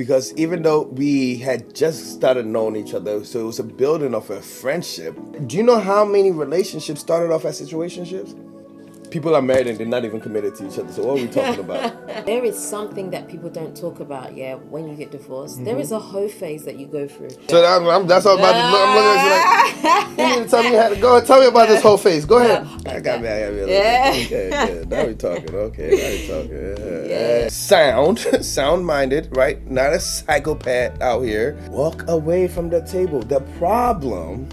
Because even though we had just started knowing each other, so it was a building of a friendship. Do you know how many relationships started off as situationships? People are married and they're not even committed to each other. So what are we talking about? There is something that people don't talk about, when you get divorced. There is a hoe phase that you go through. So that's all about. I'm looking at you like, you need to tell me how to go. Tell me about this whole phase. Go ahead. I got me. Okay, now we talking. Okay, now we talking. Yeah. Sound-minded, right? Not a psychopath out here. Walk away from the table. The problem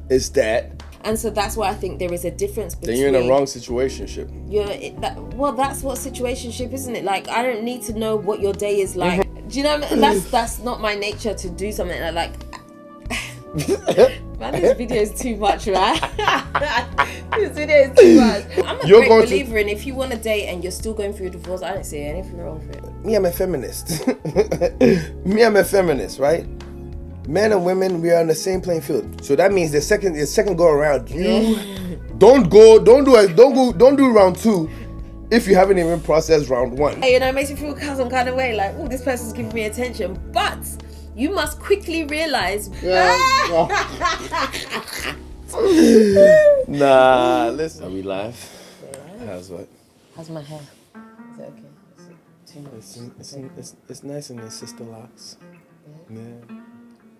is that. And so that's why I think there is a difference between... Then you're in the wrong situationship. That's what situationship, isn't it? Like, I don't need to know what your day is like. Do you know what I mean? That's not my nature to do something like... Man, this video is too much, right? This video is too much. I'm a great believer in if you want to date and you're still going through a divorce, I don't see anything wrong with it. Me, I'm a feminist. I'm a feminist, right? Men and women, we are on the same playing field. So that means the second go around, don't do round 2 if you haven't even processed round 1. Hey, it makes you feel some kind of way, like, oh, this person's giving me attention. But you must quickly realize. Nah, listen. Are we live? Yeah. How's my hair? Is it okay? Is it too much? It's nice in the sister locks. Yeah.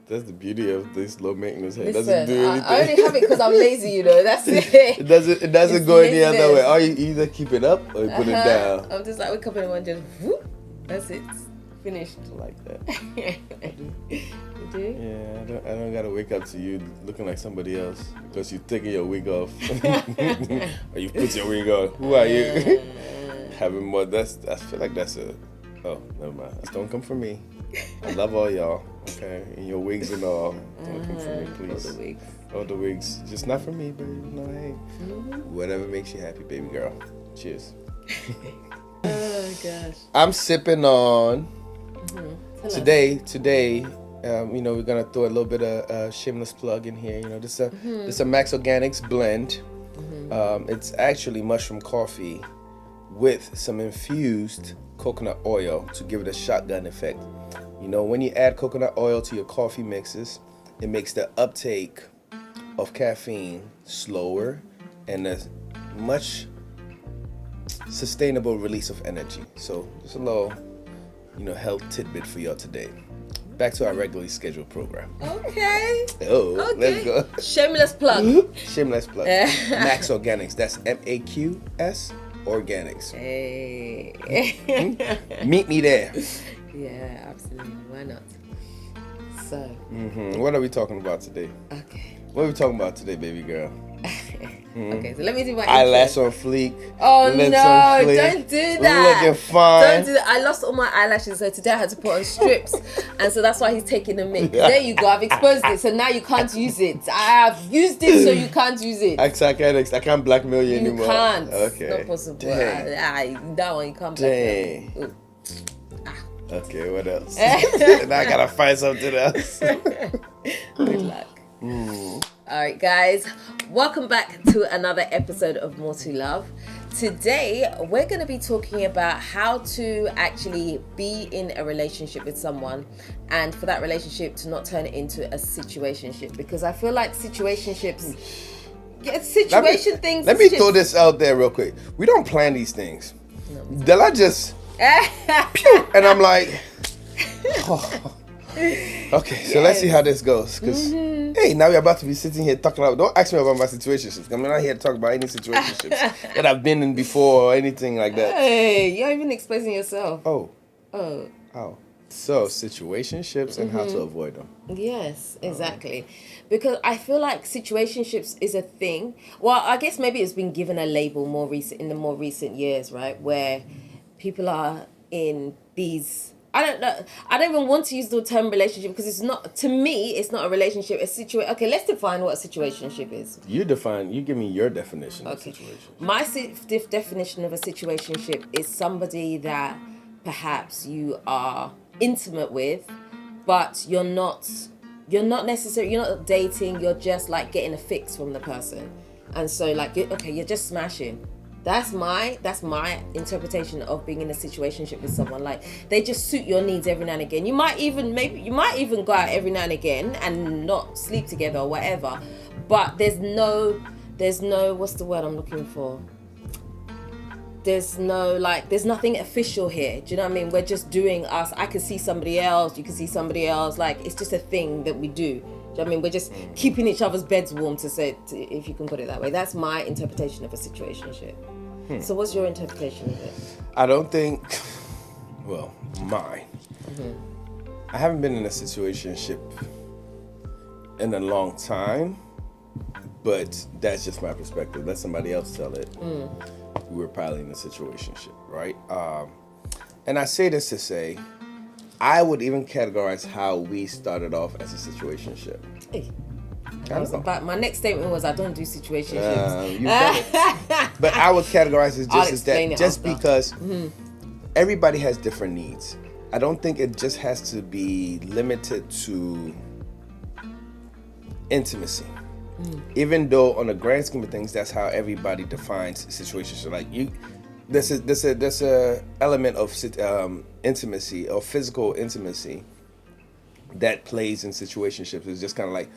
That's the beauty of this low maintenance hair. It doesn't do anything. I only have it because I'm lazy, That's it. It doesn't go any other way. Or you either keep it up or you put it down. I'm just like, wake up in the morning, just whoop. That's it. Finished. I like that. I do. You do? Yeah, I don't gotta wake up to you looking like somebody else because you're taking your wig off. Or you put your wig on. Who are you? Having more. I feel like that's a. Oh, never mind. That's don't come for me. I love all y'all. Okay, and your wigs and all. Don't come for me, please. All the wigs. Just not for me, baby. No, hey. Whatever makes you happy, baby girl. Cheers. Oh gosh. I'm sipping on. Today, we're gonna throw a little bit of shameless plug in here. This a Max Organics blend. It's actually mushroom coffee with some infused coconut oil to give it a shotgun effect. When you add coconut oil to your coffee mixes, it makes the uptake of caffeine slower and a much sustainable release of energy. So just a little, health tidbit for y'all today. Back to our regularly scheduled program. Okay. Let's go. Shameless plug. Shameless plug. Max Organics. That's MAQS Organics. Hey. Meet me there. Yeah, absolutely. Why not? So. What are we talking about today? Okay. What are we talking about today, baby girl? Okay, so let me do my eyelash on fleek. Oh no, don't do that. Looking fine. Don't do that. I lost all my eyelashes, so today I had to put on strips. And so that's why he's taking the mix. There you go, I've exposed it, so now you can't use it. I have used it, so you can't use it. I can't blackmail you anymore. You can't. Okay. It's not possible. That one you can't blackmail. Dang. Okay, what else? Now I gotta find something else. Good luck. Alright guys, welcome back to another episode of More to Love. Today we're going to be talking about how to actually be in a relationship with someone and for that relationship to not turn it into a situationship, because I feel like situationships things. Let me throw this out there real quick. We don't plan these things. They'll I just pew, and I'm like okay, so let's see how this goes, because hey, now we're about to be sitting here talking about. Don't ask me about my situationships. I'm not here to talk about any situationships that I've been in before or anything like that. Hey, you're even exposing yourself. Oh. So situationships and how to avoid them. Yes, exactly. Because I feel like situationships is a thing. Well, I guess maybe it's been given a label in the more recent years, right? Where people are in these. I don't know. I don't even want to use the term relationship because it's not. To me, it's not a relationship. Okay, let's define what a situationship is. You give me your definition of situation. My definition of a situationship is somebody that perhaps you are intimate with, but you're not necessarily, you're not dating. You're just like getting a fix from the person, and so like you're just smashing. That's my interpretation of being in a situationship with someone. Like, they just suit your needs every now and again. You might even go out every now and again and not sleep together or whatever. But there's no what's the word I'm looking for? There's nothing official here. Do you know what I mean? We're just doing us. I can see somebody else, you can see somebody else. Like, it's just a thing that we do. Do you know what I mean? We're just keeping each other's beds warm, if you can put it that way. That's my interpretation of a situationship. So what's your interpretation of it? I don't think, well, mine. I haven't been in a situationship in a long time, but that's just my perspective. Let somebody else tell it. We were probably in a situationship, right? And I say this to say, I would even categorize how we started off as a situationship. Hey. My next statement was, I don't do situationships. You've done it. But I would categorize it just as that, just because everybody has different needs. I don't think it just has to be limited to intimacy. Even though on the grand scheme of things, that's how everybody defines situationship. Like, there's a element of intimacy or physical intimacy that plays in situationships. It's just kind of like,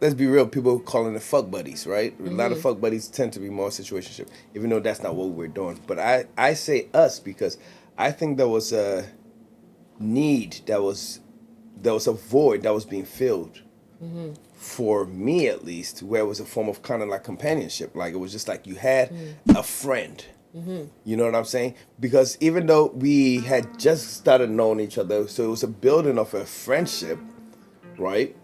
let's be real, people calling it fuck buddies, right? A lot of fuck buddies tend to be more situationship, even though that's not what we're doing. But I say us because I think there was a need, there was a void that was being filled. For me, at least, where it was a form of kind of like companionship. Like, it was just like you had a friend. You know what I'm saying? Because even though we had just started knowing each other, so it was a building of a friendship, right?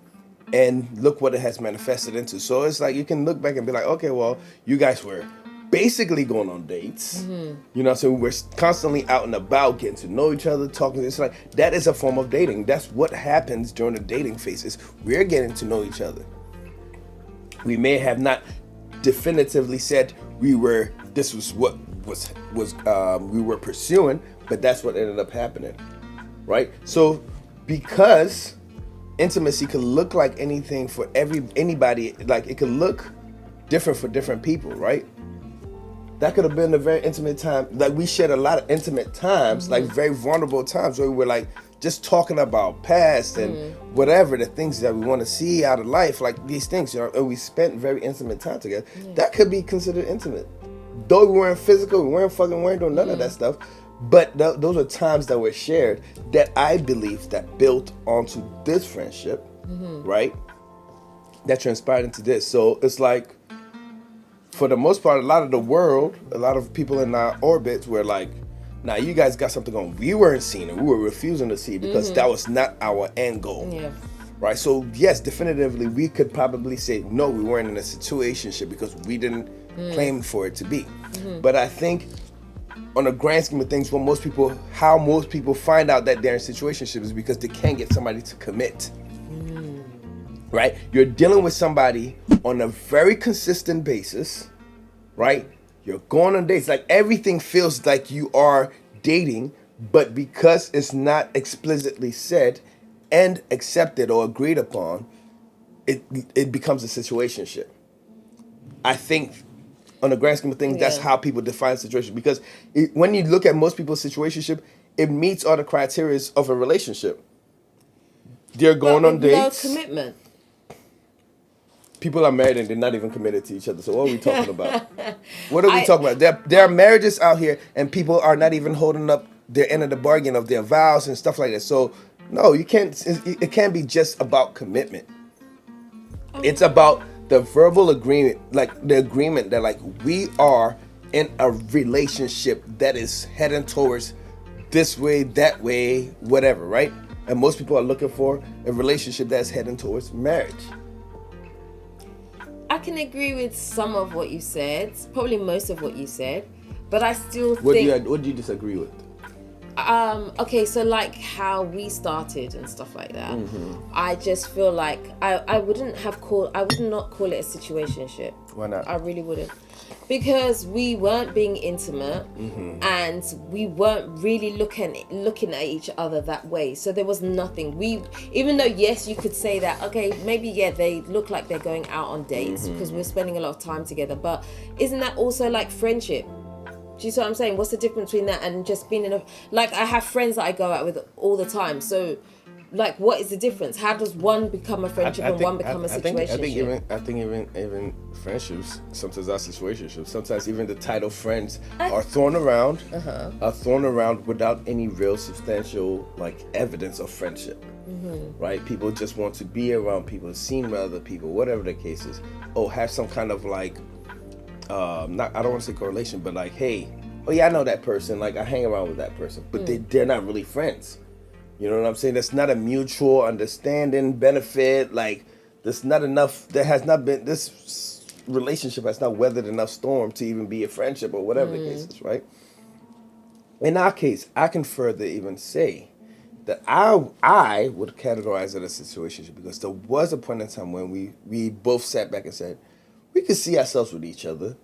And look what it has manifested into. So it's like you can look back and be like, okay, well, you guys were basically going on dates. You know, so we're constantly out and about, getting to know each other, talking. It's like, that is a form of dating. That's what happens during the dating phase, is we're getting to know each other. We may have not definitively said this was what we were pursuing, but that's what ended up happening, right? So because intimacy could look like anything for anybody, like it could look different for different people, right? That could have been a very intimate time. Like, we shared a lot of intimate times, like very vulnerable times where we were like just talking about past and whatever, the things that we want to see out of life, like these things, you know, and we spent very intimate time together. That could be considered intimate. Though we weren't physical, we weren't doing none of that stuff. But those are times that were shared that I believe that built onto this friendship, right? That transpired into this. So it's like, for the most part, a lot of the world, a lot of people in our orbits were like, nah, you guys got something going. We weren't seeing it. We were refusing to see it because that was not our end goal. Yeah. Right? So, yes, definitively, we could probably say, no, we weren't in a situationship because we didn't claim for it to be. But I think on the grand scheme of things, how most people find out that they're in situationships is because they can't get somebody to commit. Right? You're dealing with somebody on a very consistent basis, right? You're going on dates. Like, everything feels like you are dating, but because it's not explicitly said and accepted or agreed upon, it becomes a situationship. I think on the grand scheme of things, that's how people define situation. Because when you look at most people's situationship, it meets all the criteria of a relationship. They're going on dates. No commitment. People are married and they're not even committed to each other. So what are we talking about? What are we talking about? There are marriages out here and people are not even holding up their end of the bargain of their vows and stuff like that. So no, you can't. It can't be just about commitment. It's about the verbal agreement, like the agreement that like we are in a relationship that is heading towards this way, that way, whatever, right? And most people are looking for a relationship that's heading towards marriage. I can agree with some of what you said, probably most of what you said, but I still think... What do you disagree with? Okay, so like how we started and stuff like that, I just feel like I would not call it a situationship. Why not? I really wouldn't, because we weren't being intimate, and we weren't really looking at each other that way. So there was nothing. Even though yes, you could say that, okay, maybe they look like they're going out on dates because we're spending a lot of time together, but isn't that also like friendship? Do you see what I'm saying? What's the difference between that and just being like, I have friends that I go out with all the time. So, like, what is the difference? How does one become a friendship and one become a situationship? I think even friendships sometimes are situationships. Sometimes even the title friends are thrown around, without any real substantial like evidence of friendship. Right? People just want to be around people, seen with other people, whatever the case is. Have some kind of like. I don't want to say correlation, but like, hey, oh yeah, I know that person. Like, I hang around with that person, but they're not really friends. You know what I'm saying? That's not a mutual understanding, benefit. Like, there's not enough. This relationship has not weathered enough storm to even be a friendship or whatever the case is, right? In our case, I can further even say that I would categorize it as a situationship, because there was a point in time when we both sat back and said, we could see ourselves with each other,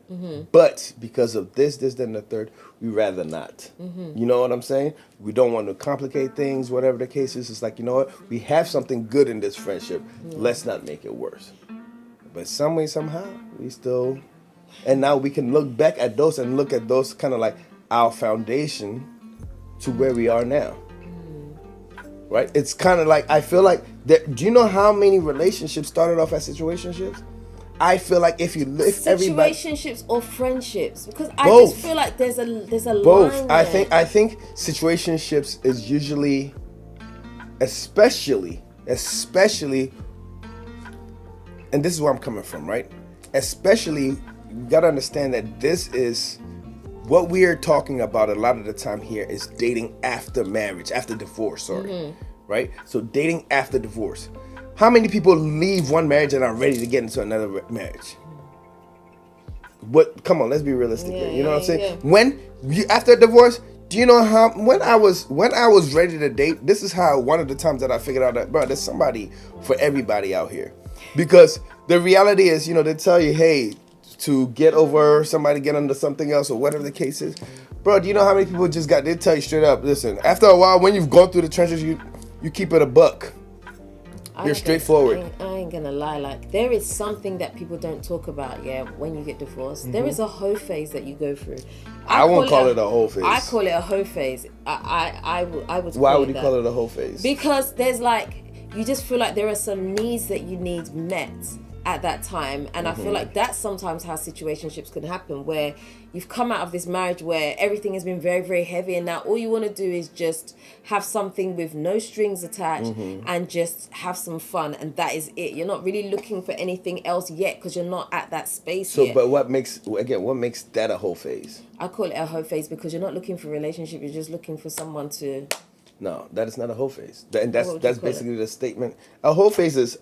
but because of this, that, and the third, we rather not. You know what I'm saying? We don't want to complicate things, whatever the case is. It's like, you know what? We have something good in this friendship. Let's not make it worse. But some way, somehow, we still... And now we can look back at those and look at those kind of like our foundation to where we are now. Right? It's kind of like, I feel like... do you know how many relationships started off as situationships? I feel like if situationships or friendships, because I both. just feel like there's a Both. line there. I think situationships is usually, especially, and this is where I'm coming from, right? Especially, you gotta understand that this is what we are talking about a lot of the time here is dating after marriage, after divorce, right? So dating after divorce. How many people leave one marriage and are ready to get into another marriage? Come on, let's be realistic here. You know what I'm saying? Yeah. When you after a divorce, do you know how when I was ready to date? This is how one of the times that I figured out that, bro, there's somebody for everybody out here, because the reality is, they tell you, hey, to get over somebody, get under something else or whatever the case is, bro. Do you know how many people they tell you straight up? Listen, after a while, when you've gone through the trenches, you keep it a buck. You're straightforward. I ain't gonna lie. Like, there is something that people don't talk about. Yeah, when you get divorced, there is a hoe phase that you go through. I won't call it a hoe phase. I call it a hoe phase. I would. Why would you call it a hoe phase? Because there's like, you just feel like there are some needs that you need met at that time, and I feel like that's sometimes how situationships can happen, where you've come out of this marriage where everything has been very, very heavy, and now all you want to do is just have something with no strings attached and just have some fun, and that is it. You're not really looking for anything else yet because you're not at that space yet. But what makes that a whole phase? I call it a hoe phase because you're not looking for a relationship, you're just looking for someone to... No, that is not a whole phase. And that's basically the statement. A whole phase is,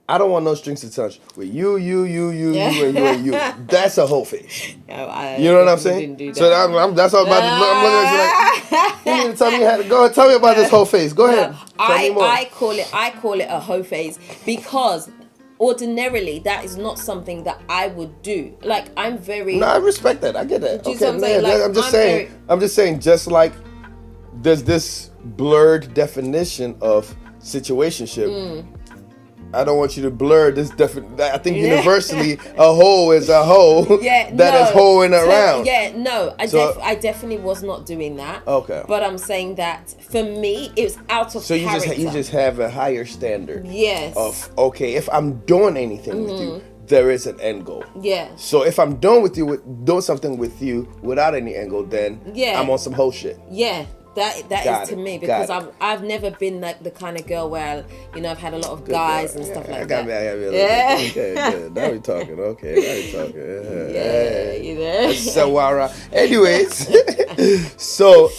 I don't want no strings attached with you, and you, and you. That's a whole face. No, you know what I'm saying? That. So that's all I'm looking at you like, you need to tell me tell me about this whole face. Go ahead. Tell me more. I call it a hoe phase because ordinarily that is not something that I would do. Like, I'm very... No, I respect that. I get that. Okay, I'm just saying, just like there's this blurred definition of situationship. I don't want you to blur this I think universally a hoe is a hoe is hoeing around. I definitely was not doing that. Okay. But I'm saying that for me, it was out of character. So you just have a higher standard. Yes. Of, okay, if I'm doing anything with you, there is an end goal. Yeah. So if I'm doing something with you without any end goal, then I'm on some hoe shit. Yeah. That is to me, because I've never been like the kind of girl where I've had a lot of guys and stuff like that. Okay, good. Now we're talking. Yeah. So anyways, so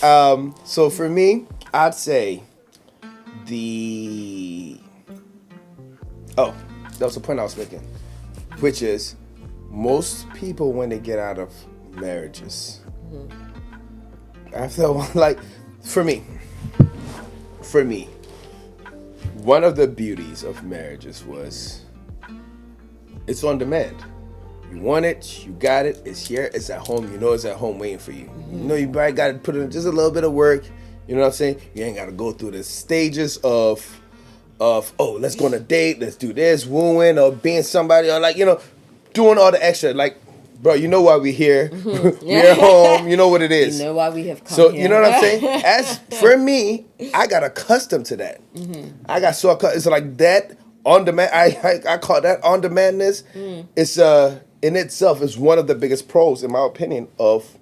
for me, I'd say that was the point I was making, which is most people when they get out of marriages. after a while, like for me, one of the beauties of marriages was it's on demand. You want it, you got it, it's here, it's at home, you know it's at home waiting for you. You know you probably got to put in just a little bit of work, you know what I'm saying? You ain't got to go through the stages of oh, let's go on a date, let's do this, wooing, or being somebody, or like, you know, doing all the extra, like, bro, you know why we're here. We're at home, you know what it is. You know why we have come So, here. you know what I'm saying? As for me, I got accustomed to that. I got so accustomed, it's like that on demand, I call that on demandness. It's in itself is one of the biggest pros, in my opinion, of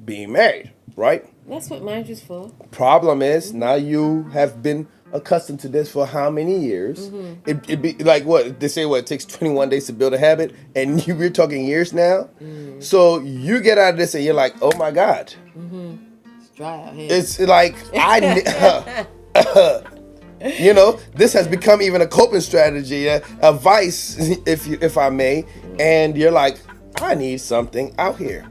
being married, right? That's what marriage is for. Problem is, now you have been accustomed to this for how many years? It be like what they say. What it takes 21 days to build a habit, and we're talking years now. So you get out of this, and you're like, oh my god, It's dry out here. it's like you know, this has become even a coping strategy, a vice, if I may. And you're like, I need something out here.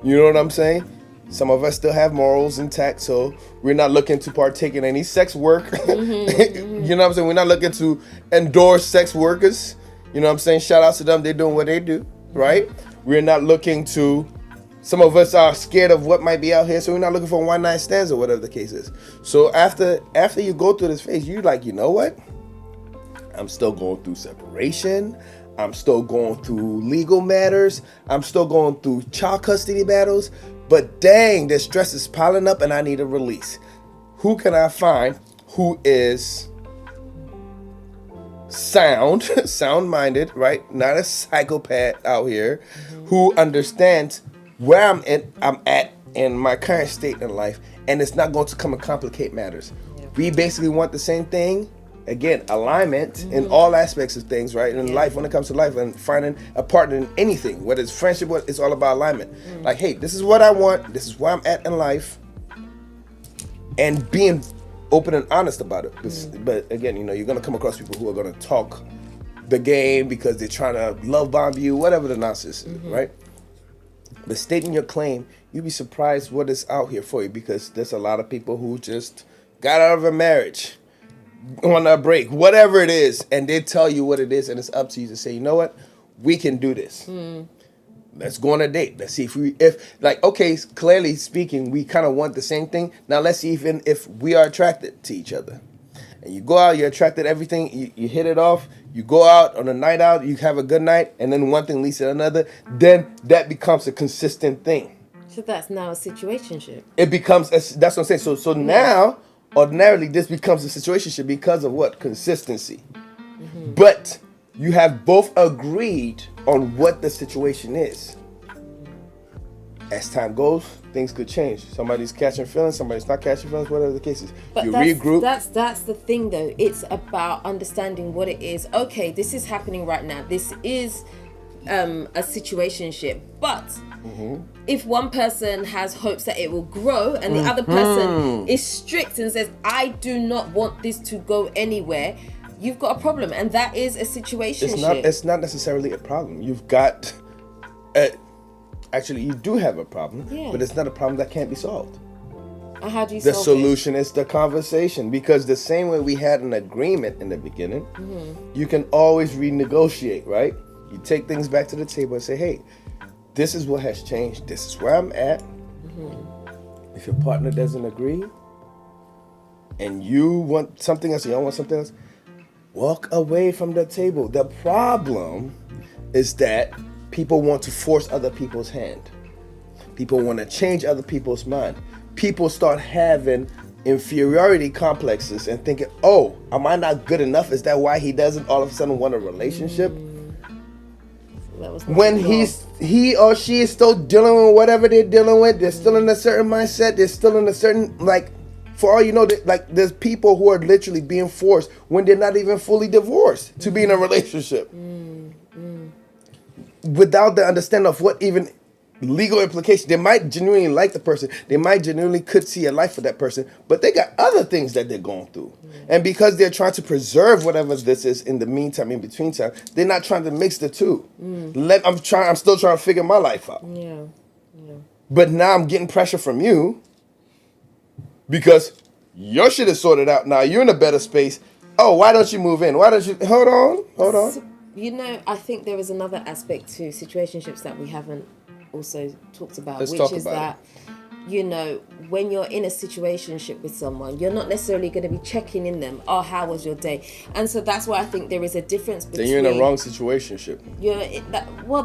You know what I'm saying? Some of us still have morals intact, so we're not looking to partake in any sex work. You know what I'm saying? We're not looking to endorse sex workers. You know what I'm saying? Shout outs to them. They're doing what they do, right? We're not looking to... Some of us are scared of what might be out here, so we're not looking for one night stands or whatever the case is. So after you go through this phase, you're like, you know what? I'm still going through separation. I'm still going through legal matters. I'm still going through child custody battles. But dang, the stress is piling up and I need a release. Who can I find who is sound-minded, right? Not a psychopath out here, who understands where I'm at in my current state in life, and it's not going to come and complicate matters. Yeah. We basically want the same thing. Again, alignment in all aspects of things, right? In life, when it comes to life and finding a partner in anything, whether it's friendship, it's all about alignment. Like, hey, this is what I want. This is where I'm at in life. And being open and honest about it. But again, you know, you're going to come across people who are going to talk the game because they're trying to love bomb you, whatever the nonsense is, right? But stating your claim, you'd be surprised what is out here for you, because there's a lot of people who just got out of a marriage on a break, whatever it is, and they tell you what it is, and it's up to you to say, you know what, we can do this. Let's go on a date. Let's see if like, okay, clearly speaking, we kind of want the same thing. Now let's see even if we are attracted to each other. And you go out, you're attracted to everything, you hit it off, you go out on a night out, you have a good night, and then one thing leads to another, then that becomes a consistent thing. So that's now a situationship. It becomes, that's what I'm saying. So now, ordinarily, this becomes a situationship because of what? Consistency. But you have both agreed on what the situation is. As time goes, things could change. Somebody's catching feelings, somebody's not catching feelings, whatever the case is. But you regroup. That's the thing, though. It's about understanding what it is. Okay, this is happening right now. This is a situationship. But if one person has hopes that it will grow and the other person is strict and says, I do not want this to go anywhere, you've got a problem. And that is a situationship. It's not necessarily a problem. You've got... Actually, you do have a problem, but it's not a problem that can't be solved. And how do you solve it? The solution is the conversation, because the same way we had an agreement in the beginning, you can always renegotiate, right? You take things back to the table and say, hey, this is what has changed. This is where I'm at. If your partner doesn't agree and you want something else, you don't want something else, walk away from the table. The problem is that people want to force other people's hand. People want to change other people's mind. People start having inferiority complexes and thinking, oh, am I not good enough? Is that why he doesn't all of a sudden want a relationship? When he or she is still dealing with whatever they're dealing with, they're still in a certain mindset, they're still in a certain, like, for all you know, like, there's people who are literally being forced when they're not even fully divorced to be in a relationship. Without the understanding of what even legal implications. They might genuinely like the person. They might genuinely could see a life for that person, but they got other things that they're going through. And because they're trying to preserve whatever this is in the meantime, in between time, they're not trying to mix the two. I'm still trying to figure my life out. Yeah. But now I'm getting pressure from you because your shit is sorted out now. You're in a better space. Oh, why don't you move in? Why don't you hold on? So, I think there is another aspect to situationships that we haven't also talked about, Let's which talk is about that when you're in a situationship with someone, you're not necessarily going to be checking in them. Oh, how was your day? And so that's why I think there is a difference between. Then you're in the wrong situationship.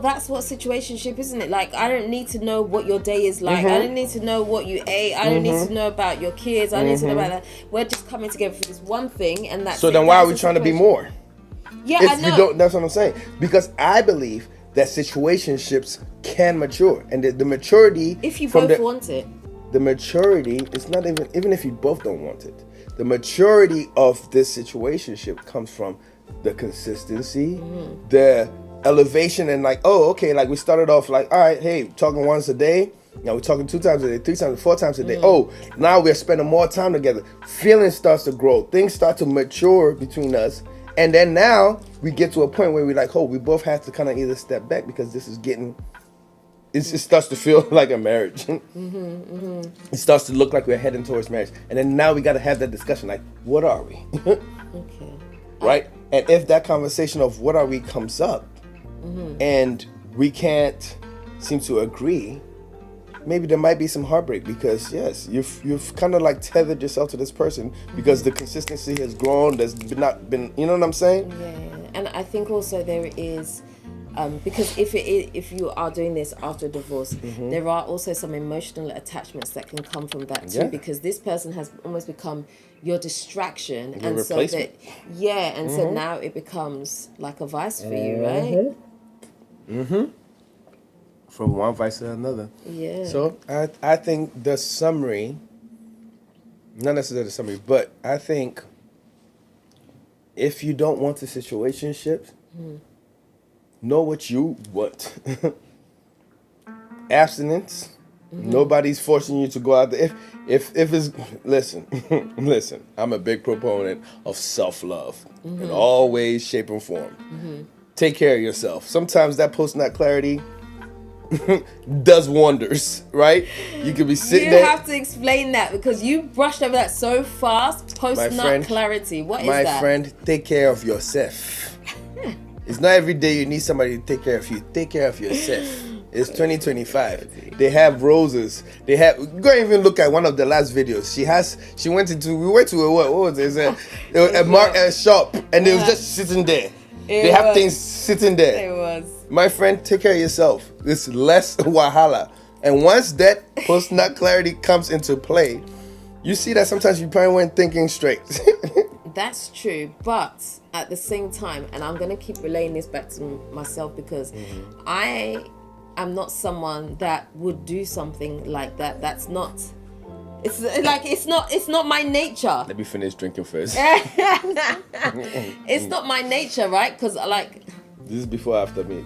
That's what situationship, isn't it? Like, I don't need to know what your day is like. I don't need to know what you ate. I don't need to know about your kids. I don't need to know about that. We're just coming together for this one thing, and that's so then why are we trying to be more? Yeah, if I know. We don't, that's what I'm saying. Because I believe that situationships can mature, and the maturity. If you both want it. The maturity is not even if you both don't want it. The maturity of this situationship comes from the consistency, the elevation, and like, oh, okay, like we started off like, all right, hey, talking once a day. Now we're talking 2 times a day, 3 times, 4 times a day. Oh, now we're spending more time together. Feeling starts to grow. Things start to mature between us. And then now we get to a point where we're like, oh, we both have to kind of either step back because this is getting. It starts to feel like a marriage. It starts to look like we're heading towards marriage. And then now we got to have that discussion, like, what are we? Okay. Right? And if that conversation of what are we comes up and we can't seem to agree, maybe there might be some heartbreak because, yes, you've kind of like tethered yourself to this person because the consistency has grown. There's not been, you know what I'm saying? Yeah. And I think also there is... because if you are doing this after a divorce, there are also some emotional attachments that can come from that too. Yeah. Because this person has almost become your distraction, your and so that so now it becomes like a vice for you, right? From one vice to another. Yeah. So I think the summary, not necessarily the summary, but I think if you don't want a situationship. Know what you want. Abstinence. Nobody's forcing you to go out there. If it's listen. I'm a big proponent of self-love in all ways, shape, and form. Take care of yourself. Sometimes that post-nut clarity does wonders, right? You could be sitting there. You have to explain that because you brushed over that so fast. Post-nut clarity. What is that? My friend, take care of yourself. It's not every day you need somebody to take care of you. Take care of yourself. It's 2025. They have roses. They have. Go and even look at one of the last videos. We went to a what was it? A shop, and it was just sitting there. They have things sitting there. It was. My friend, take care of yourself. It's less wahala. And once that post-nut clarity comes into play, you see that sometimes you probably weren't thinking straight. That's true, but at the same time, and I'm going to keep relaying this back to myself because I am not someone that would do something like that. That's not... It's not my nature. Let me finish drinking first. It's not my nature, right? Because this is before or after me.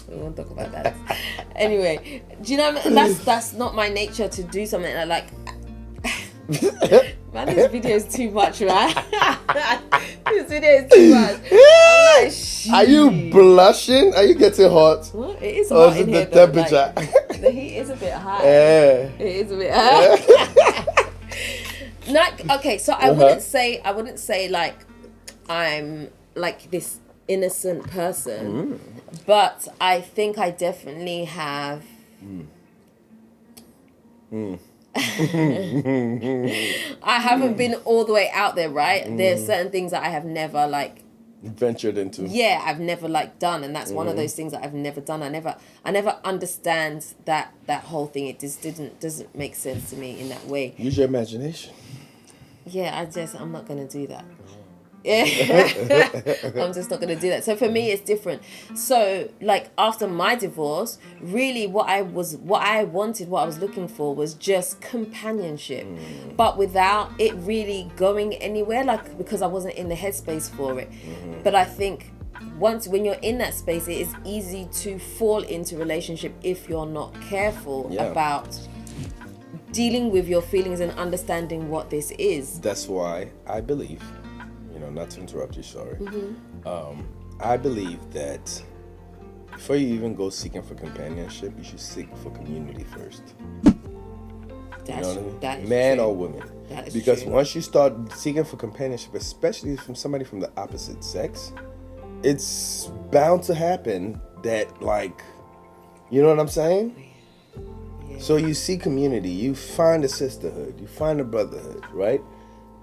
We won't talk about that. Anyway, do you know what I mean? That's not my nature to do something like... Man, this video is too much, right? This video is too much. I'm like, shit. Are you blushing? Are you getting hot? Well, it is hot in here. Or is it the temperature? The heat is a bit high. Yeah. It is a bit high. Okay, so I wouldn't say like I'm like this innocent person, but I think I definitely have. I haven't been all the way out there, right? There's certain things that I have never ventured into. Yeah, I've never done, and that's one of those things that I've never done. I never understand that whole thing. It just doesn't make sense to me in that way. Use your imagination. Yeah, I'm not gonna do that. Yeah. I'm just not going to do that. So for me, it's different. So after my divorce, really what I was looking for was just companionship, but without it really going anywhere, because I wasn't in the headspace for it. But I think when you're in that space, it is easy to fall into relationship if you're not careful about dealing with your feelings and understanding what this is. That's why I believe, not to interrupt you, sorry. I believe that before you even go seeking for companionship, you should seek for community first. You know what I mean? That is Man true. or woman. That is because true. once you start seeking for companionship, especially from somebody from the opposite sex, it's bound to happen that, like, you know what I'm saying? Yeah. So you see community, you find a sisterhood, you find a brotherhood, right?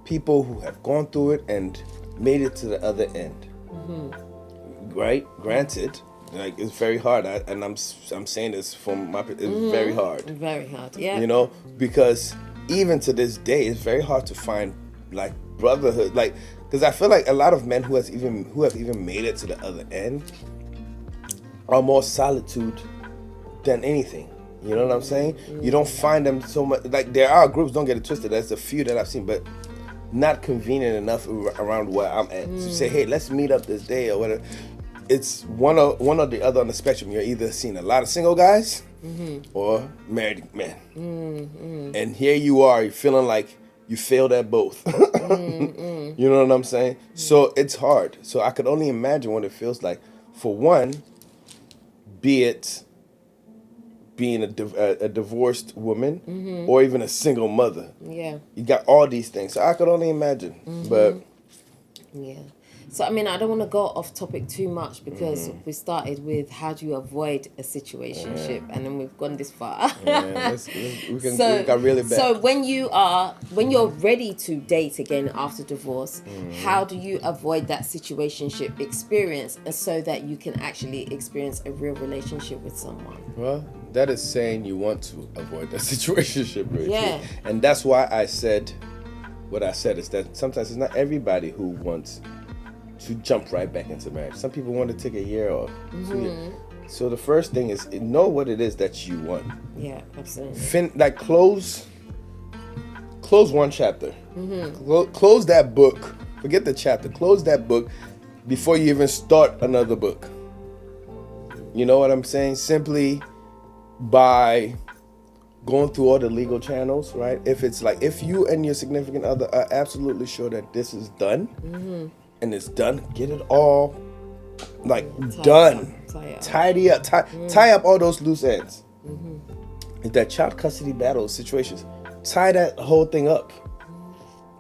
People who have gone through it and made it to the other end, right? Granted, like, it's very hard, I'm saying this from my, it's very hard. Very hard. Yeah. You know, because even to this day, it's very hard to find, like, brotherhood, like, because I feel like a lot of men who have even made it to the other end are more solitude than anything. You know what I'm saying? You don't find them so much. Like, there are groups, don't get it twisted. There's a few that I've seen, but not convenient enough around where I'm at to say, hey, let's meet up this day or whatever. It's one or the other on the spectrum. You're either seeing a lot of single guys or married men. And here you are, you're feeling like you failed at both. You know what I'm saying? So it's hard. So I could only imagine what it feels like. For one, be it being a divorced woman or even a single mother. Yeah. You got all these things. So I could only imagine. But Yeah. So, I mean, I don't want to go off topic too much because we started with how do you avoid a situationship, and then we've gone this far. we got really bad. So when you're ready to date again after divorce, how do you avoid that situationship experience so that you can actually experience a real relationship with someone? Well, that is saying you want to avoid that situationship. Right? Yeah. And that's why I said what I said, is that sometimes it's not everybody who wants to jump right back into marriage. Some people want to take a year off. 2 years. So the first thing is know what it is that you want. Yeah, absolutely. Close one chapter. Close that book. Forget the chapter. Close that book before you even start another book. You know what I'm saying? Simply by going through all the legal channels, right? If you and your significant other are absolutely sure that this is done, and it's done, get it all done. Tidy up. Tie up all those loose ends. If that child custody battle situations, tie that whole thing up,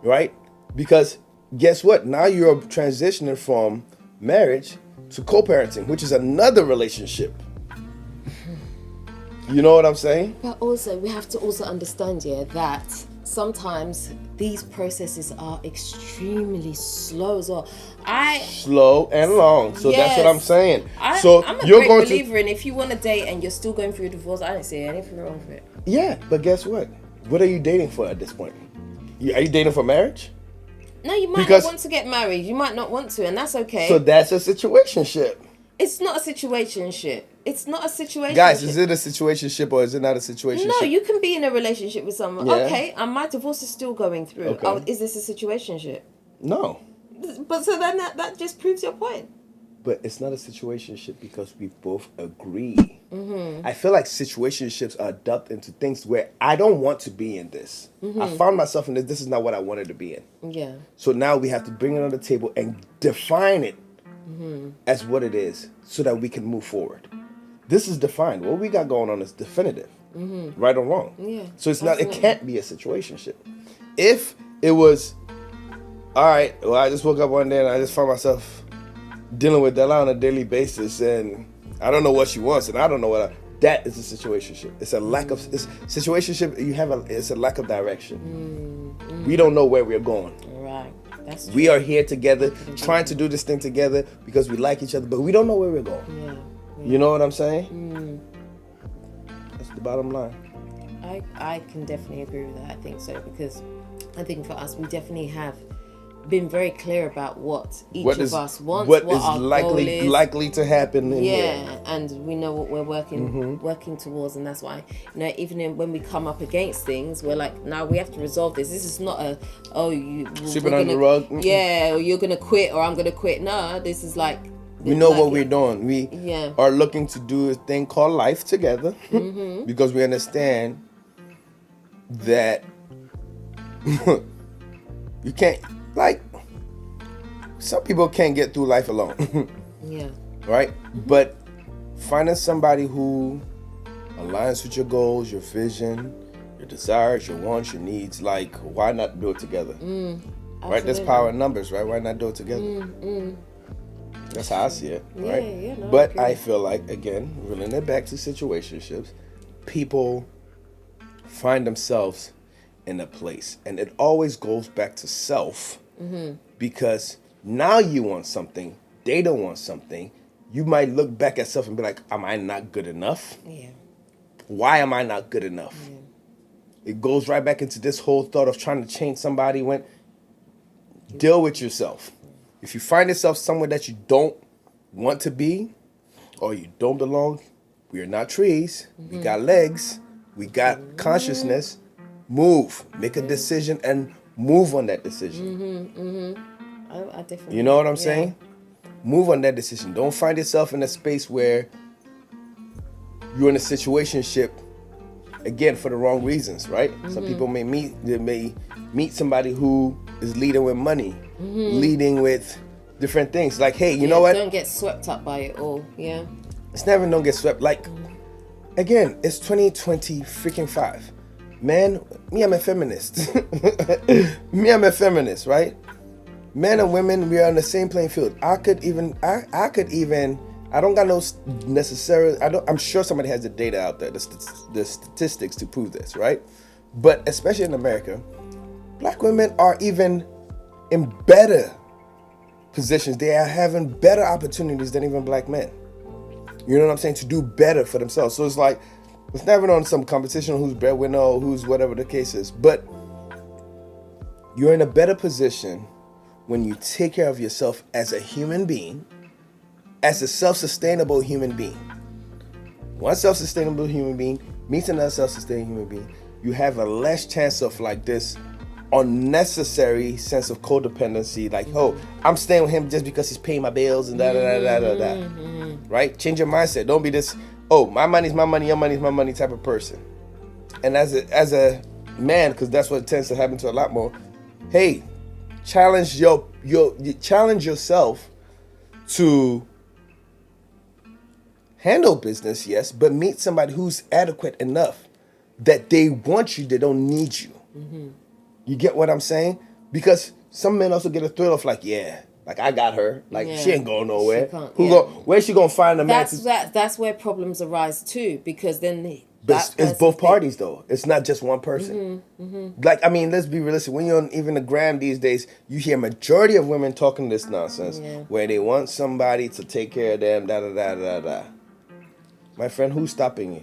right? Because guess what? Now you're transitioning from marriage to co-parenting, which is another relationship. You know what I'm saying? But also, we have to also understand, that sometimes these processes are extremely slow as well. Slow and long. So that's what I'm saying. I'm a you're great going believer in, if you want to date and you're still going through a divorce, I don't see anything wrong with it. Yeah, but guess what? What are you dating for at this point? Are you dating for marriage? No, you might not want to get married. You might not want to, and that's okay. So that's a situationship. It's not a situationship. It's not a situationship. Guys, is it a situationship or is it not a situationship? No, you can be in a relationship with someone. Yeah. Okay, and my divorce is still going through. Okay. Oh, is this a situationship? No. But so then that just proves your point. But it's not a situationship because we both agree. I feel like situationships are dubbed into things where I don't want to be in this. I found myself in this. This is not what I wanted to be in. Yeah. So now we have to bring it on the table and define it as what it is so that we can move forward. This is defined. What we got going on is definitive. Right or wrong. Yeah. So it's not. It can't be a situationship. If it was, all right, well, I just woke up one day and I just found myself dealing with Della on a daily basis, and I don't know what she wants, and I don't know that is a situationship. It's a lack of situationship. It's a lack of direction. We don't know where we're going. Right. That's true. We are here together, trying to do this thing together because we like each other, but we don't know where we're going. Yeah. You know what I'm saying? That's the bottom line. I can definitely agree with that. I think so, because I think for us, we definitely have been very clear about what each of us wants, what is our likely goal is. Likely to happen in here. And we know what we're working towards, and that's why, even when we come up against things, we're like, now we have to resolve this. This is not sweep it under the rug. Yeah, or you're gonna quit or I'm gonna quit. No, this is like, we know what we're doing. We are looking to do a thing called life together because we understand that you can't, some people can't get through life alone. Yeah. Right? But finding somebody who aligns with your goals, your vision, your desires, your wants, your needs. Like, why not do it together? Right? There's Absolutely. power in numbers, right? Why not do it together? That's how I see it, right? Yeah, no, But I I agree. feel like, again, reeling it back to situationships, people find themselves in a place, and it always goes back to self, because now you want something, they don't want something. You might look back at self and be like, am I not good enough? Yeah. Why am I not good enough? It goes right back into this whole thought of trying to change somebody. When deal with yourself. If you find yourself somewhere that you don't want to be, or you don't belong, we are not trees. We got legs. We got consciousness. Move. Make a decision and move on that decision. I definitely. You know what I'm yeah. saying? Move on that decision. Don't find yourself in a space where you're in a situationship, again, for the wrong reasons, right? Some people may meet somebody who is leading with money, leading with different things. Like, hey, you know what? Don't get swept up by it all. Yeah. It's never don't get swept. Like, again, it's 2020 freaking 5. Man, me, I'm a feminist. Me, I'm a feminist, right? Men and women, we are on the same playing field. I could even, I don't got no necessary, I'm sure somebody has the data out there, the statistics to prove this, right? But especially in America, black women are even in better positions. They are having better opportunities than even black men. You know what I'm saying? To do better for themselves. So it's like, it's never on some competition who's breadwinner or who's whatever the case is. But you're in a better position when you take care of yourself as a human being, as a self-sustainable human being. One self-sustainable human being meets another self-sustaining human being. You have a less chance of like this unnecessary sense of codependency, like, oh, I'm staying with him just because he's paying my bills and da da da da da da. Right? Change your mindset. Don't be this, oh, my money's my money, your money's my money type of person. And as a man, because that's what tends to happen to a lot more, hey, challenge challenge yourself to handle business, yes, but meet somebody who's adequate enough that they want you, they don't need you. You get what I'm saying? Because some men also get a thrill of like, yeah, like I got her, like she ain't going nowhere. Where's she gonna find a man? That's where problems arise too, because then it's both parties though. It's not just one person. Like, I mean, let's be realistic. When you're on even the gram these days, you hear majority of women talking this nonsense where they want somebody to take care of them, da da da da da. My friend, who's stopping you?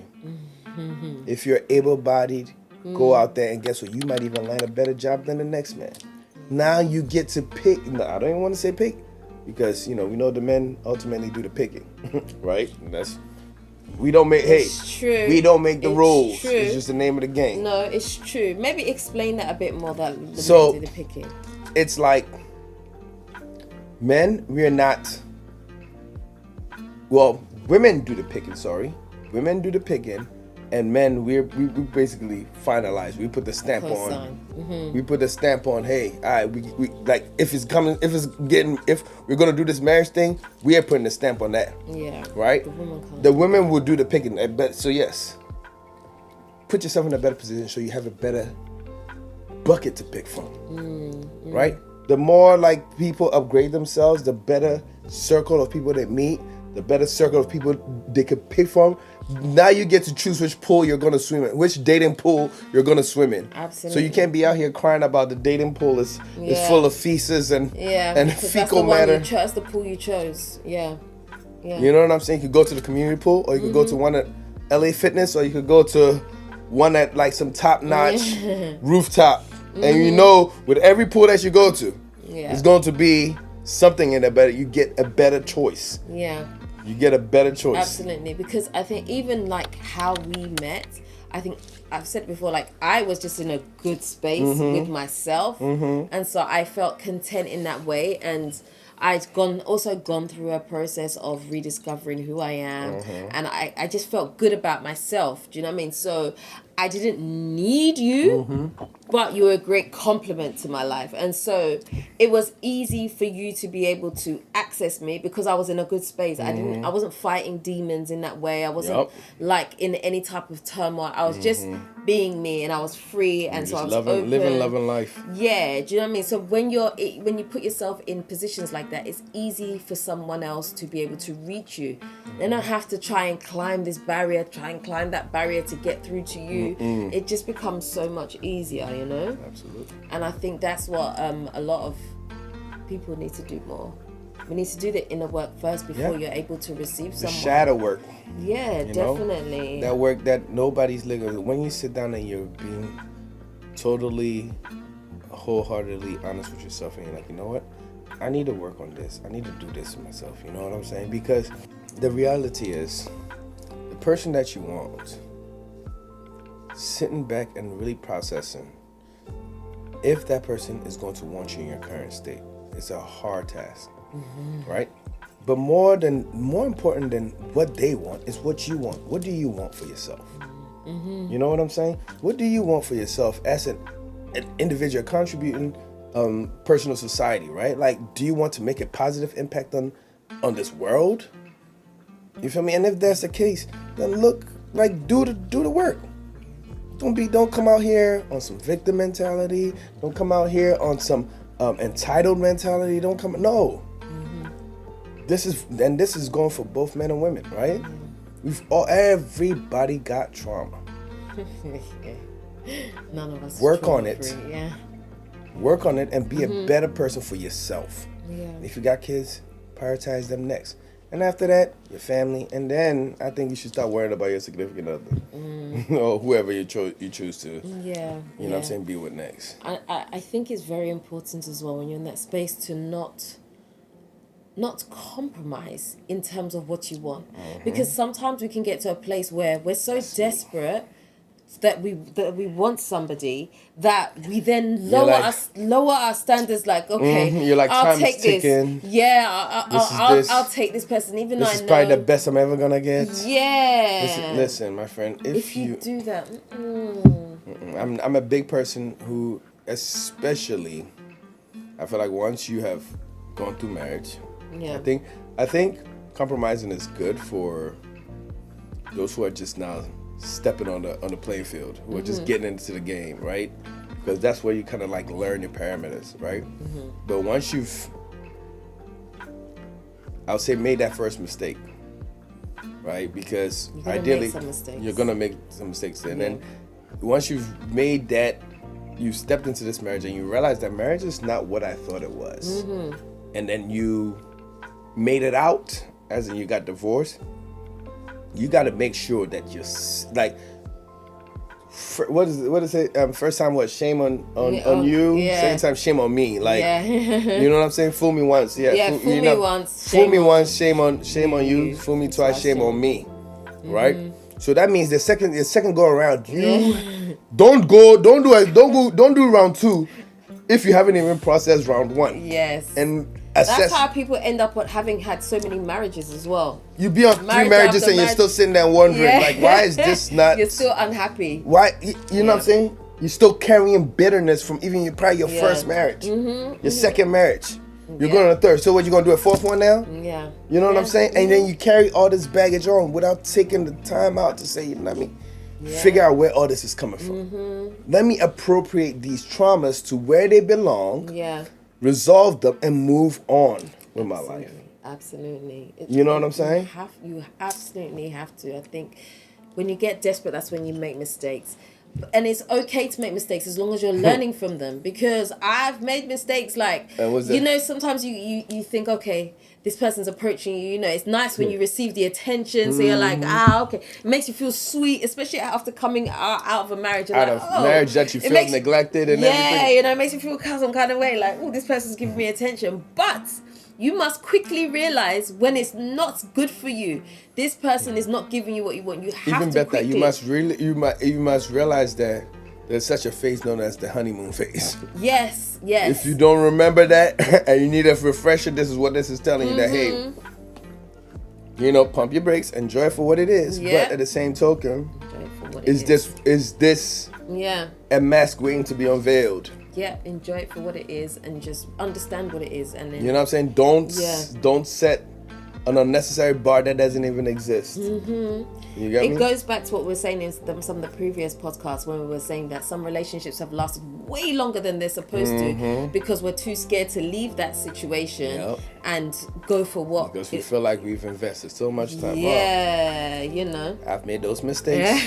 If you're able-bodied, go out there and guess what? You might even land a better job than the next man. Now you get to pick. No, I don't even want to say pick, because we know the men ultimately do the picking, right? We don't make. True. We don't make the rules. True. It's just the name of the game. No, it's true. Maybe explain that a bit more. That the men do the picking. It's like men. We are not. Well, women do the picking. Sorry, women do the picking. And men, we basically finalize. We put the stamp on. We put the stamp on. Hey, all right. We like if we're gonna do this marriage thing, we are putting the stamp on that. Yeah. Right. The women will do the picking. So yes, put yourself in a better position so you have a better bucket to pick from. Right. The more like people upgrade themselves, the better circle of people they meet, the better circle of people they could pick from. Now you get to choose which pool you're going to swim in, which dating pool you're going to swim in. Absolutely. So you can't be out here crying about the dating pool is full of feces and fecal matter. That's the pool you chose. Yeah. You know what I'm saying? You could go to the community pool, or you could go to one at LA Fitness, or you could go to one at like some top-notch rooftop. And with every pool that you go to, it's going to be something in there better. You get a better choice. Yeah. You get a better choice. Absolutely, because I think even like how we met, I think I've said before, like I was just in a good space with myself, and so I felt content in that way, and I'd also gone through a process of rediscovering who I am, and I just felt good about myself. Do you know what I mean? So I didn't need you, but you were a great compliment to my life. And so it was easy for you to be able to access me because I was in a good space. I wasn't fighting demons in that way. I wasn't like in any type of turmoil. I was just being me, and I was free, and so I was open. Living life. Yeah, do you know what I mean? So when you put yourself in positions like that, it's easy for someone else to be able to reach you. They don't have to try and climb this barrier, try and climb that barrier to get through to you. It just becomes so much easier, you know? Absolutely. And I think that's what a lot of people need to do more. We need to do the inner work first before you're able to receive someone. The shadow work. Yeah, definitely. That work that nobody's looking at. When you sit down and you're being totally, wholeheartedly honest with yourself, and you're like, you know what? I need to work on this. I need to do this for myself. You know what I'm saying? Because the reality is, the person that you want, sitting back and really processing if that person is going to want you in your current state. It's a hard task, right? But more important than what they want is what you want. What do you want for yourself? You know what I'm saying? What do you want for yourself as an individual contributing personal society, right? Like, do you want to make a positive impact on this world? You feel me? And if that's the case, then look, like, do the work. Don't come out here on some victim mentality. Don't come out here on some entitled mentality. No. This is going for both men and women, right? Everybody got trauma. None of us work on it. Free, yeah. Work on it and be a better person for yourself. Yeah. If you got kids, prioritize them next. And after that, your family. And then I think you should start worrying about your significant other. Or whoever you choose to. Yeah. You know what I'm saying? Be with next. I think it's very important as well when you're in that space to not compromise in terms of what you want. Because sometimes we can get to a place where we're so desperate that we want somebody that we then lower our standards. Like, okay, you're like, I'll time take is ticking. this. Yeah, I'll take this person, even though I know this is probably the best I'm ever gonna get. Yeah. Listen, my friend. If you do that, I'm a big person who, especially, I feel like once you have gone through marriage, I think compromising is good for those who are just now stepping on the playing field, who are just getting into the game, right? Because that's where you kind of like learn your parameters, right? But once you've, I would say, made that first mistake, right? Because ideally you're gonna make some mistakes, and then once you've made that, you stepped into this marriage and you realize that marriage is not what I thought it was, and then you made it out, as in you got divorced. You got to make sure that you're like, what is it? First time, what? Shame on you. Yeah. Second time, shame on me. Like, you know what I'm saying? Fool me once. Fool me once. Fool me once. Shame on you. Fool me twice. Shame on me. Right. So that means the second go around, you don't do round 2 if you haven't even processed round 1. Yes. And that's how people end up having had so many marriages as well. You be on 3 marriages and you're still sitting there wondering, like, why is this not... You're still unhappy. Why? You know what I'm saying? You're still carrying bitterness from even your first marriage. Your second marriage. You're going on a third. So what, you going to do a fourth one now? Yeah. You know what I'm saying? And then you carry all this baggage on without taking the time out to say, you know what I mean? Figure out where all this is coming from. Let me appropriate these traumas to where they belong. Yeah. Resolve them and move on with my life. Absolutely. You know what I'm saying? You absolutely have to. I think when you get desperate, that's when you make mistakes. And it's okay to make mistakes as long as you're learning from them. Because I've made mistakes, like, sometimes you think, okay, this person's approaching you. You know, it's nice when you receive the attention. So you're like, okay. It makes you feel sweet, especially after coming out of a marriage. Marriage that you feel neglected and everything. Yeah, you know, it makes you feel some kind of way. Like, this person's giving me attention. But you must quickly realize when it's not good for you. This person is not giving you what you want. You have even to better. quickly. You must realize that there's such a phase known as the honeymoon phase. Yes. If you don't remember that and you need a refresher, this is what this is telling you, that hey, you know, pump your brakes, enjoy it for what it is. But at the same token, what it is. Is this a mask waiting to be unveiled? Yeah, enjoy it for what it is and just understand what it is, and then you know what I'm saying. Don't set an unnecessary bar that doesn't even exist. You get me? It goes back to what we were saying in some of the previous podcasts when we were saying that some relationships have lasted way longer than they're supposed to because we're too scared to leave that situation and go for what. Because we feel like we've invested so much time. Yeah, you know. I've made those mistakes.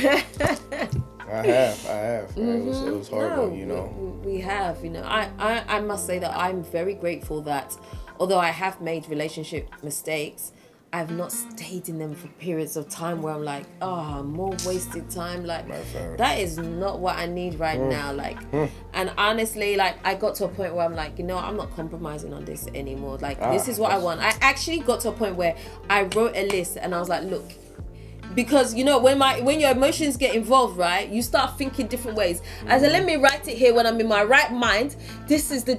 I have. It was horrible, you know. We have, you know. I must say that I'm very grateful that although I have made relationship mistakes, I've not stayed in them for periods of time where I'm like, more wasted time. Like, that is not what I need right now. Like, and honestly, like, I got to a point where I'm like, you know, I'm not compromising on this anymore. Like, this is what I want. I actually got to a point where I wrote a list and I was like, look, because you know when your emotions get involved, right, you start thinking different ways. I said, let me write it here when I'm in my right mind. This is the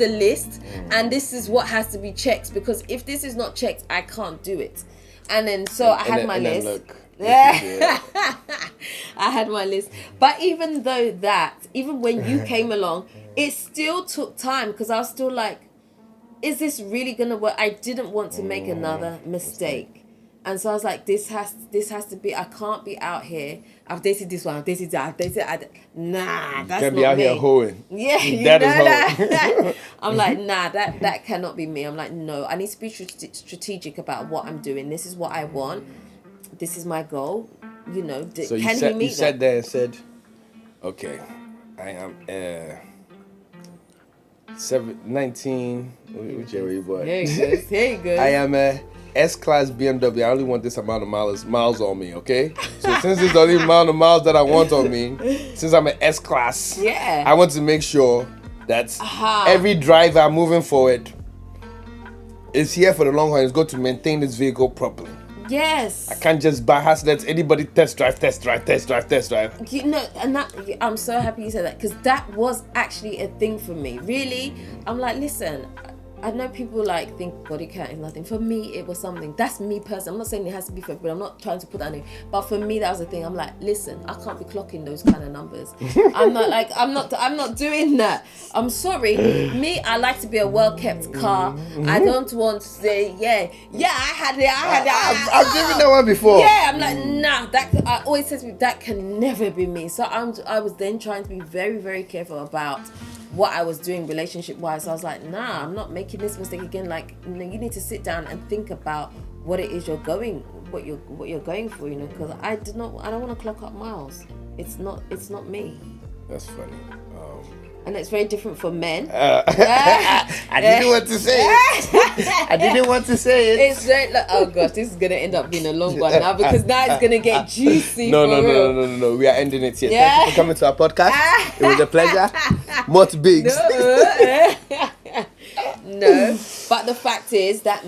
list, and this is what has to be checked, because if this is not checked, I can't do it. And then I had my list. Look, I had my list. But even when you came along, it still took time because I was still like, is this really gonna work? I didn't want to make another mistake. And so I was like, this has to be, I can't be out here. I've dated this one, I've dated that, I've dated that. Nah, that's not me. Can't be out here hoeing. Yeah, you know that. I'm like, nah, that cannot be me. I'm like, no, I need to be strategic about what I'm doing. This is what I want. This is my goal. You know, so can he meet that? You sat there and said, okay, I am 19, which year were you born? Here you go. I am a S-Class BMW. I only want this amount of miles on me, okay? So since it's the only amount of miles that I want on me, since I'm an S-Class, I want to make sure that every driver moving forward is here for the long haul. It's got to maintain this vehicle properly. Yes. I can't just let anybody test drive. You know, and I'm so happy you said that, because that was actually a thing for me. Really, I'm like, listen, I know people like think body count is nothing. For me, it was something. That's me personally. I'm not saying it has to be for everybody. I'm not trying to put that in. But for me, that was the thing. I'm like, listen, I can't be clocking those kind of numbers. I'm not doing that. I'm sorry. Me, I like to be a well-kept car. I don't want to say, I had it. I've driven that one before. Yeah, I'm like, nah. I always say to me, that can never be me. So I was then trying to be very, very careful about what I was doing relationship wise. I was like, nah, I'm not making this mistake again. Like, you know, you need to sit down and think about what it is what you're going for, you know, because I don't want to clock up miles. It's not me. That's funny. And it's very different for men. I didn't want to say it. It's very like, oh gosh, this is gonna end up being a long one now, because now it's gonna get juicy. No. We are ending it here. Thank you for coming to our podcast. It was a pleasure. Much bigs. No, but the fact is that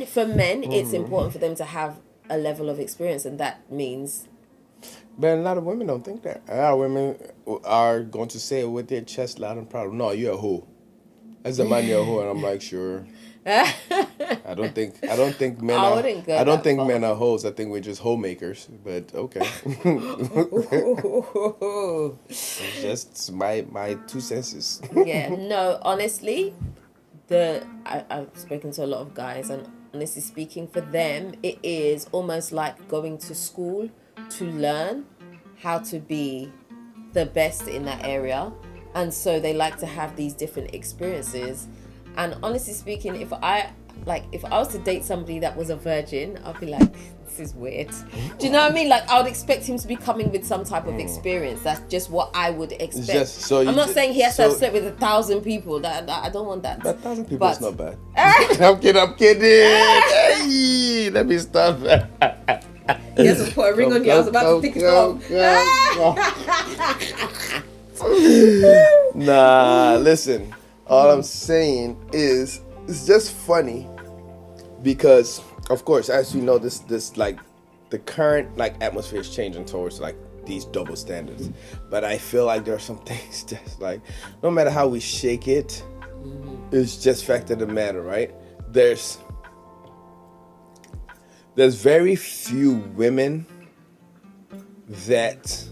for men, it's important for them to have a level of experience, and that means. But a lot of women don't think that. A lot of women are going to say it with their chest loud and proud. No, you're a hoe. As a man, you're a hoe, and I'm like, sure. I don't think men are. I don't think men are hoes. I think we're just hoe makers. But okay. It's just my 2 senses. Yeah. No. Honestly, I've spoken to a lot of guys, and honestly speaking, for them, it is almost like going to school to learn how to be the best in that area, and so they like to have these different experiences. And honestly speaking, if I was to date somebody that was a virgin, I'd be like, this is weird. Do you know what I mean? Like, I would expect him to be coming with some type of experience. That's just what I would expect. I'm not saying he has to have slept with 1,000 people. That I don't want that. But 1,000 people is not bad. I'm kidding. Hey, let me stop. He has to put a ring on you. I was about to think it off. Nah, listen. All I'm saying is, it's just funny because, of course, as you know, this like the current like atmosphere is changing towards like these double standards. But I feel like there are some things just like, no matter how we shake it, it's just fact of the matter, right? There's very few women that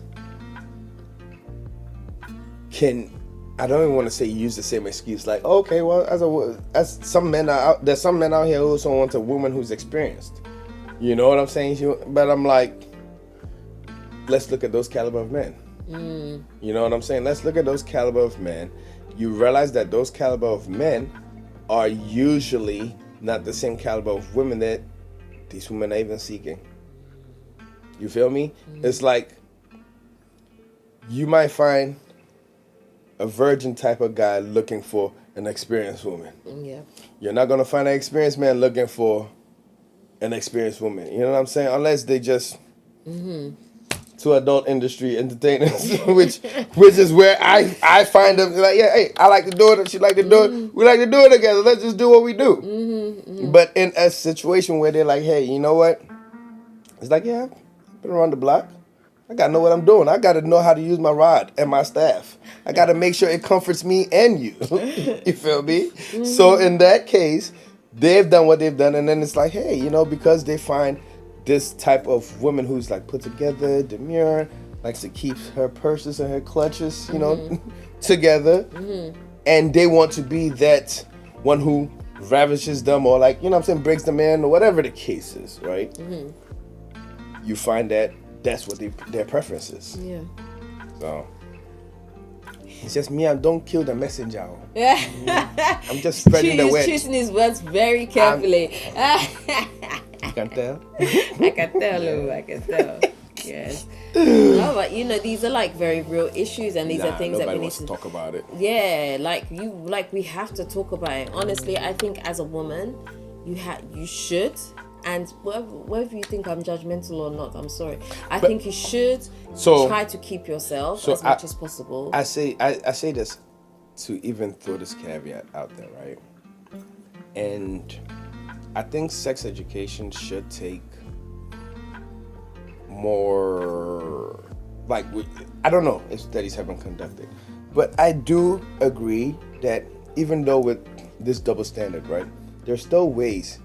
can, I don't even want to say use the same excuse like, okay, well, as some men are out, there's some men out here who also want a woman who's experienced. You know what I'm saying? But I'm like, let's look at those caliber of men. You know what I'm saying? Let's look at those caliber of men. You realize that those caliber of men are usually not the same caliber of women that these women are even seeking. You feel me? It's like you might find a virgin type of guy looking for an experienced woman. Yeah. You're not going to find an experienced man looking for an experienced woman. You know what I'm saying? Unless they just to adult industry entertainers, which is where I find them like, yeah, hey, I like to do it, she like to do it, we like to do it together. Let's just do what we do. But in a situation where they're like, hey, you know what? It's like, yeah, I've been around the block. I gotta know what I'm doing. I gotta know how to use my rod and my staff. I gotta make sure it comforts me and you. You feel me? So in that case, they've done what they've done, and then it's like, hey, you know, because they find this type of woman who's like put together, demure, likes to keep her purses and her clutches, you know, together, and they want to be that one who ravishes them or like, you know what I'm saying, breaks them in or whatever the case is, right? You find that that's what their preference is. Yeah. So it's just me. I don't kill the messenger. Yeah. I'm just spreading the word. Choosing his words very carefully. You can tell. I can tell, Lou. I can tell. Yes. No, but you know, these are like very real issues, and these are things that we need to talk about it. Yeah, we have to talk about it. Honestly, I think as a woman, you should. And whether you think I'm judgmental or not, I'm sorry. I think you should try to keep yourself as much as possible. I say this to even throw this caveat out there, right? And I think sex education should take more, like, I don't know if studies have been conducted, but I do agree that even though with this double standard, right, there's still ways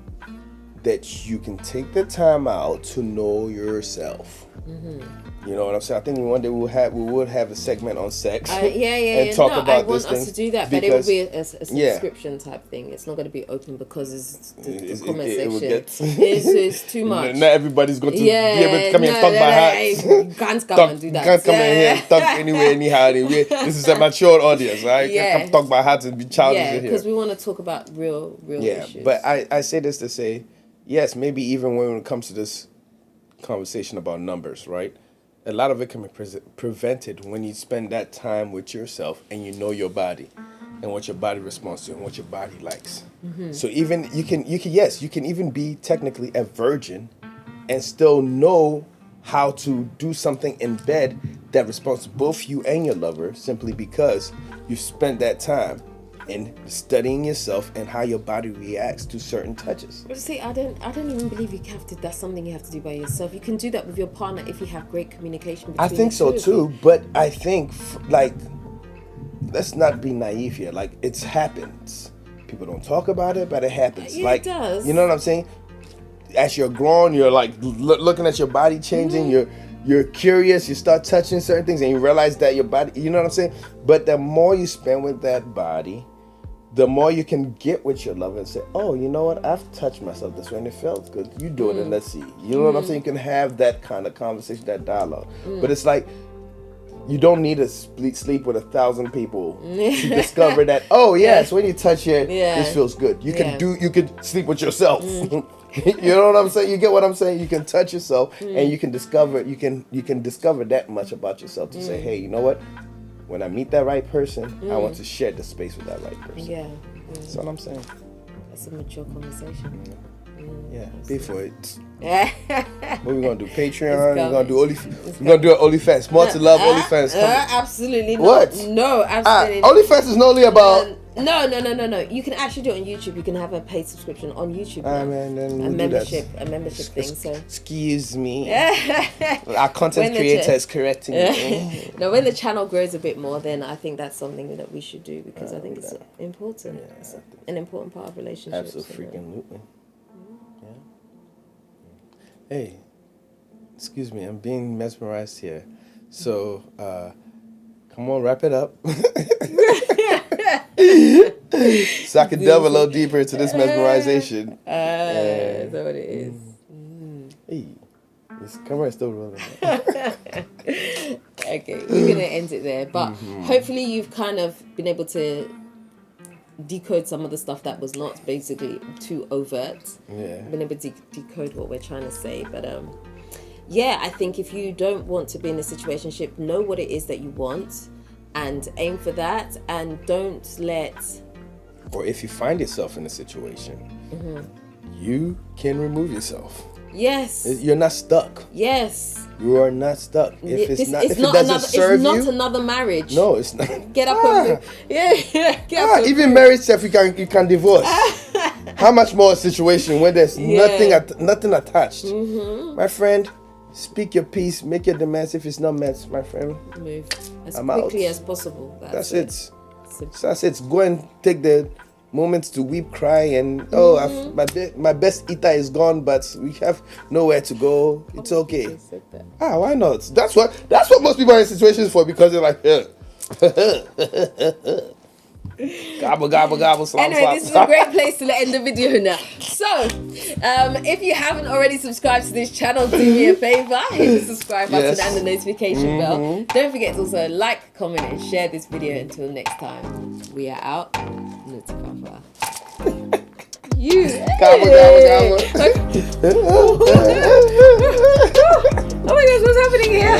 that you can take the time out to know yourself. You know what I'm saying? I think one day we would have a segment on sex. And talk about this thing. I want us to do that, but it will be a subscription type thing. It's not going to be open because it's the conversation. It's too much. Not everybody's going to be able to come here and talk about hearts. Can't come and do that. Can't come in here and talk anywhere, anyhow. This is a mature audience, right? Can't come talk about hearts and be childish in here. Because we want to talk about real issues. Yeah, but I say this to say, yes, maybe even when it comes to this conversation about numbers, right? A lot of it can be prevented when you spend that time with yourself and you know your body and what your body responds to and what your body likes. So even you can even be technically a virgin and still know how to do something in bed that responds to both you and your lover simply because you spent that time in studying yourself and how your body reacts to certain touches. But see, I don't even believe that's something you have to do by yourself. You can do that with your partner if you have great communication between I think so too, but I think like, let's not be naive here. Like, it happens. People don't talk about it, but it happens. Yeah, like, it does. You know what I'm saying? As you're grown, you're like looking at your body changing. You're curious. You start touching certain things, and you realize that your body. You know what I'm saying? But the more you spend with that body, the more you can get with your lover and say, oh, you know what? I've touched myself this way and it felt good. You do it and let's see. You know what I'm saying? You can have that kind of conversation, that dialogue. But it's like, you don't need to sleep with 1,000 people to discover that, oh, yes, when you touch here, this feels good. You can sleep with yourself. You know what I'm saying? You get what I'm saying? You can touch yourself and you can discover that much about yourself to say, hey, you know what? When I meet that right person, I want to share the space with that right person. Yeah. That's what I'm saying. That's a mature conversation. Yeah, pay for it. Yeah. What we gonna do? Patreon? We're gonna do OnlyFans. We're gonna do an OnlyFans. More to love OnlyFans. Absolutely not. What? No, absolutely not. OnlyFans is not only about. No. You can actually do it on YouTube. You can have a paid subscription on YouTube. Then a membership thing. So excuse me. Our content creator is correcting me. No, when the channel grows a bit more, then I think that's something that we should do because I think it's important. Yeah, it's an important part of relationships. Absolutely. Hey, excuse me, I'm being mesmerized here. So, Come on, wrap it up. So I can delve a little deeper into this mesmerization. That's what it is. Hey, this camera is still rolling. Okay, we're going to end it there. But hopefully you've kind of been able to decode some of the stuff that was not basically too overt. Yeah. Been able to decode what we're trying to say. But yeah, I think if you don't want to be in a situationship, know what it is that you want and aim for that, and don't let... Or if you find yourself in a situation, you can remove yourself. Yes. You're not stuck. Yes. You are not stuck. If It's it doesn't another, serve it's not you, another marriage. no, it's not. Get up and get up. Even marriage stuff you can divorce. How much more a situation when there's nothing attached? My friend, speak your piece, make your demands. If it's not met, my friend, move as I'm quickly out. as possible. That's it. That's it. Go and take the moments to weep, cry, and my best eater is gone, but we have nowhere to go. It's okay. Why not? That's what most people are in situations for, because they're like, gobble, gobble, gobble, slap, anyway, slap. this is a great place to end the video now. So, if you haven't already subscribed to this channel, do me a favor, hit the subscribe button and the notification bell. Don't forget to also like, comment, and share this video. Until next time, we are out. You. Gobble, gobble, gobble. Oh my gosh, what's happening here?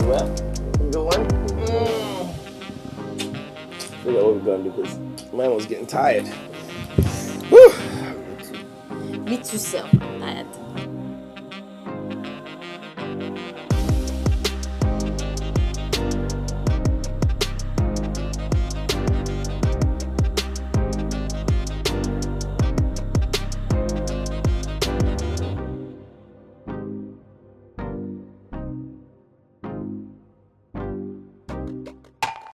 Well, good one. Figure out what we're gonna do, because mine was getting tired. Whew. Me too, sir. Tired.